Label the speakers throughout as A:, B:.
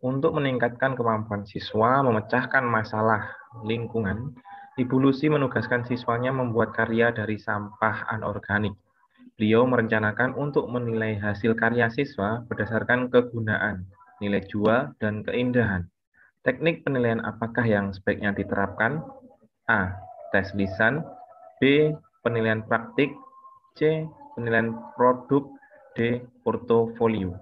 A: Untuk meningkatkan kemampuan siswa memecahkan masalah lingkungan, Ibu Lucy menugaskan siswanya membuat karya dari sampah anorganik. Beliau merencanakan untuk menilai hasil karya siswa berdasarkan kegunaan, nilai jual, dan keindahan. Teknik penilaian apakah yang sebaiknya diterapkan? A. Tes lisan. B. Penilaian praktik. C. Penilaian produk. D. Portofolio.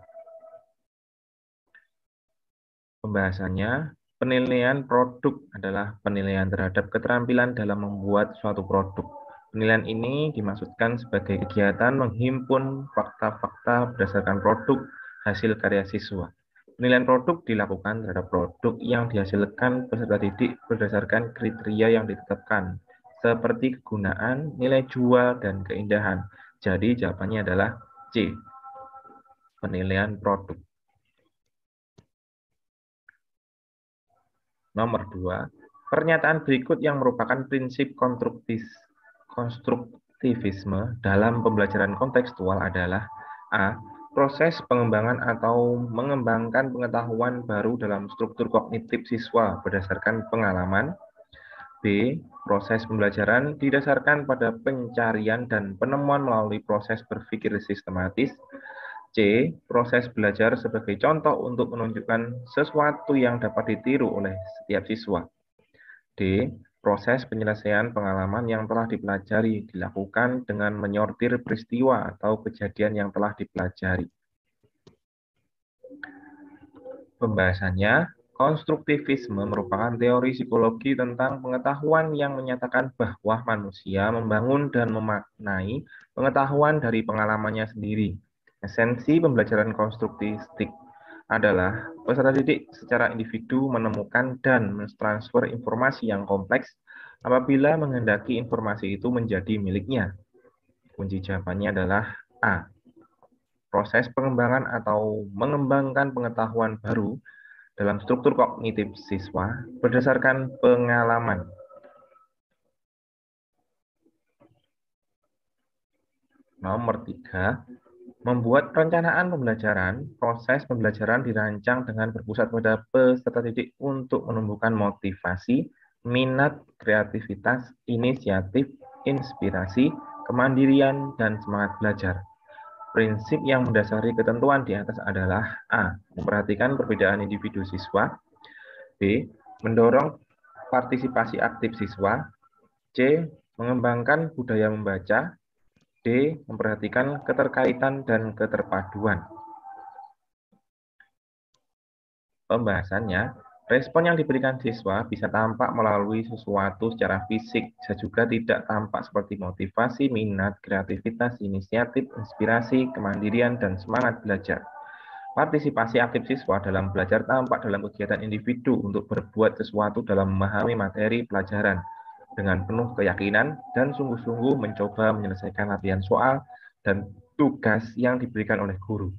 A: Pembahasannya, penilaian produk adalah penilaian terhadap keterampilan dalam membuat suatu produk. Penilaian ini dimaksudkan sebagai kegiatan menghimpun fakta-fakta berdasarkan produk hasil karya siswa. Penilaian produk dilakukan terhadap produk yang dihasilkan peserta didik berdasarkan kriteria yang ditetapkan, seperti kegunaan, nilai jual, dan keindahan. Jadi jawabannya adalah C, penilaian produk. Nomor 2, pernyataan berikut yang merupakan prinsip konstruktivisme dalam pembelajaran kontekstual adalah A. Proses pengembangan atau mengembangkan pengetahuan baru dalam struktur kognitif siswa berdasarkan pengalaman. B. Proses pembelajaran didasarkan pada pencarian dan penemuan melalui proses berpikir sistematis. C. Proses belajar sebagai contoh untuk menunjukkan sesuatu yang dapat ditiru oleh setiap siswa. D. Proses penyelesaian pengalaman yang telah dipelajari dilakukan dengan menyortir peristiwa atau kejadian yang telah dipelajari. Pembahasannya, konstruktivisme merupakan teori psikologi tentang pengetahuan yang menyatakan bahwa manusia membangun dan memaknai pengetahuan dari pengalamannya sendiri. Esensi pembelajaran konstruktistik adalah peserta didik secara individu menemukan dan mentransfer informasi yang kompleks apabila menghendaki informasi itu menjadi miliknya. Kunci jawabannya adalah A. Proses pengembangan atau mengembangkan pengetahuan baru dalam struktur kognitif siswa berdasarkan pengalaman. Nomor 3, membuat perencanaan pembelajaran. Proses pembelajaran dirancang dengan berpusat pada peserta didik untuk menumbuhkan motivasi, minat, kreativitas, inisiatif, inspirasi, kemandirian, dan semangat belajar. Prinsip yang mendasari ketentuan di atas adalah A. Memperhatikan perbedaan individu siswa. B. Mendorong partisipasi aktif siswa. C. Mengembangkan budaya membaca. D. Memperhatikan keterkaitan dan keterpaduan. Pembahasannya, respon yang diberikan siswa bisa tampak melalui sesuatu secara fisik, bisa juga tidak tampak seperti motivasi, minat, kreativitas, inisiatif, inspirasi, kemandirian, dan semangat belajar. Partisipasi aktif siswa dalam belajar tampak dalam kegiatan individu untuk berbuat sesuatu dalam memahami materi pelajaran dengan penuh keyakinan dan sungguh-sungguh mencoba menyelesaikan latihan soal dan tugas yang diberikan oleh guru.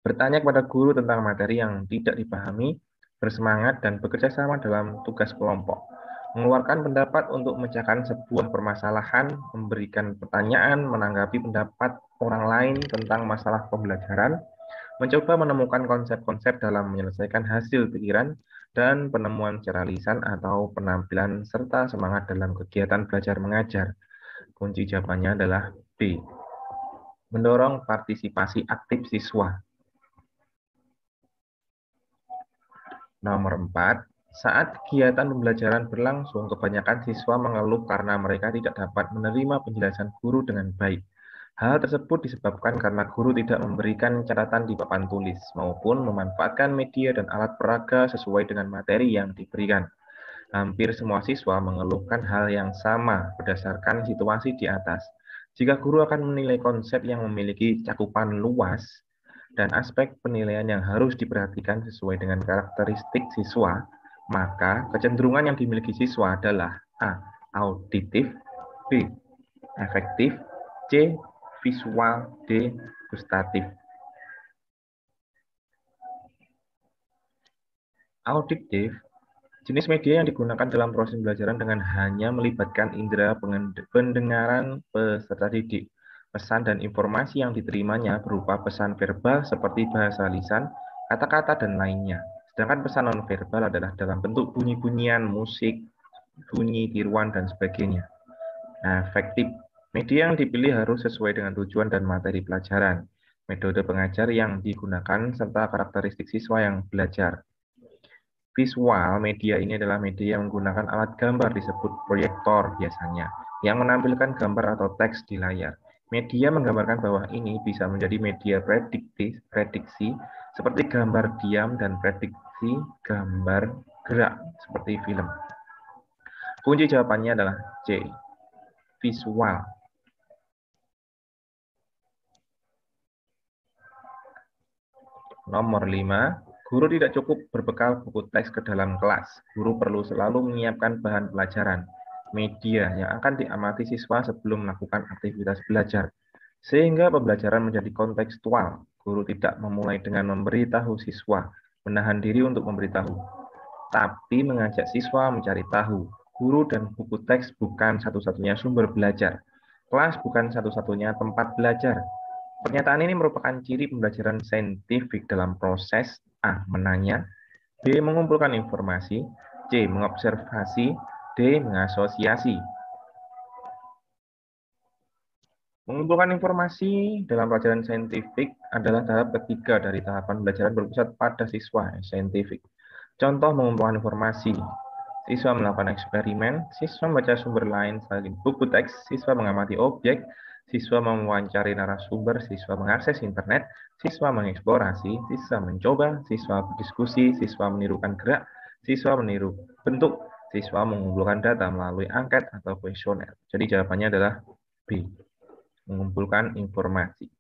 A: Bertanya kepada guru tentang materi yang tidak dipahami, bersemangat dan bekerja sama dalam tugas kelompok. Mengeluarkan pendapat untuk memecahkan sebuah permasalahan, memberikan pertanyaan, menanggapi pendapat orang lain tentang masalah pembelajaran, mencoba menemukan konsep-konsep dalam menyelesaikan hasil pikiran, dan penemuan secara lisan atau penampilan, serta semangat dalam kegiatan belajar mengajar. Kunci jawabannya adalah B. Mendorong partisipasi aktif siswa. Nomor 4. Saat kegiatan pembelajaran berlangsung, kebanyakan siswa mengeluh karena mereka tidak dapat menerima penjelasan guru dengan baik. Hal tersebut disebabkan karena guru tidak memberikan catatan di papan tulis maupun memanfaatkan media dan alat peraga sesuai dengan materi yang diberikan. Hampir semua siswa mengeluhkan hal yang sama berdasarkan situasi di atas. Jika guru akan menilai konsep yang memiliki cakupan luas dan aspek penilaian yang harus diperhatikan sesuai dengan karakteristik siswa, maka kecenderungan yang dimiliki siswa adalah A. Auditif, B. Efektif, C. Visual, D. Gustatif. Auditif, jenis media yang digunakan dalam proses pembelajaran dengan hanya melibatkan indera pendengaran peserta didik. Pesan dan informasi yang diterimanya berupa pesan verbal seperti bahasa lisan, kata-kata, dan lainnya. Sedangkan pesan nonverbal adalah dalam bentuk bunyi-bunyian, musik, bunyi, tiruan, dan sebagainya. Nah, efektif. Media yang dipilih harus sesuai dengan tujuan dan materi pelajaran, metode pengajar yang digunakan, serta karakteristik siswa yang belajar. Visual media ini adalah media yang menggunakan alat gambar disebut proyektor biasanya, yang menampilkan gambar atau teks di layar. Media menggambarkan bahwa ini bisa menjadi media prediksi seperti gambar diam dan prediksi gambar gerak seperti film. Kunci jawabannya adalah C, visual. Nomor 5, guru tidak cukup berbekal buku teks ke dalam kelas. Guru perlu selalu menyiapkan bahan pelajaran, media yang akan diamati siswa sebelum melakukan aktivitas belajar. Sehingga pembelajaran menjadi kontekstual. Guru tidak memulai dengan memberitahu siswa, menahan diri untuk memberitahu, tapi mengajak siswa mencari tahu. Guru dan buku teks bukan satu-satunya sumber belajar. Kelas bukan satu-satunya tempat belajar. Pernyataan ini merupakan ciri pembelajaran saintifik dalam proses A. Menanya, B. Mengumpulkan informasi, C. Mengobservasi, D. Mengasosiasi. Mengumpulkan informasi dalam pelajaran saintifik adalah tahap ketiga dari tahapan pembelajaran berpusat pada siswa saintifik. Contoh mengumpulkan informasi. Siswa melakukan eksperimen, siswa membaca sumber lain selain buku teks, siswa mengamati objek, siswa mewawancari narasumber, siswa mengakses internet, siswa mengeksplorasi, siswa mencoba, siswa berdiskusi, siswa menirukan gerak, siswa meniru bentuk, siswa mengumpulkan data melalui angket atau kuesioner. Jadi jawabannya adalah B, mengumpulkan informasi.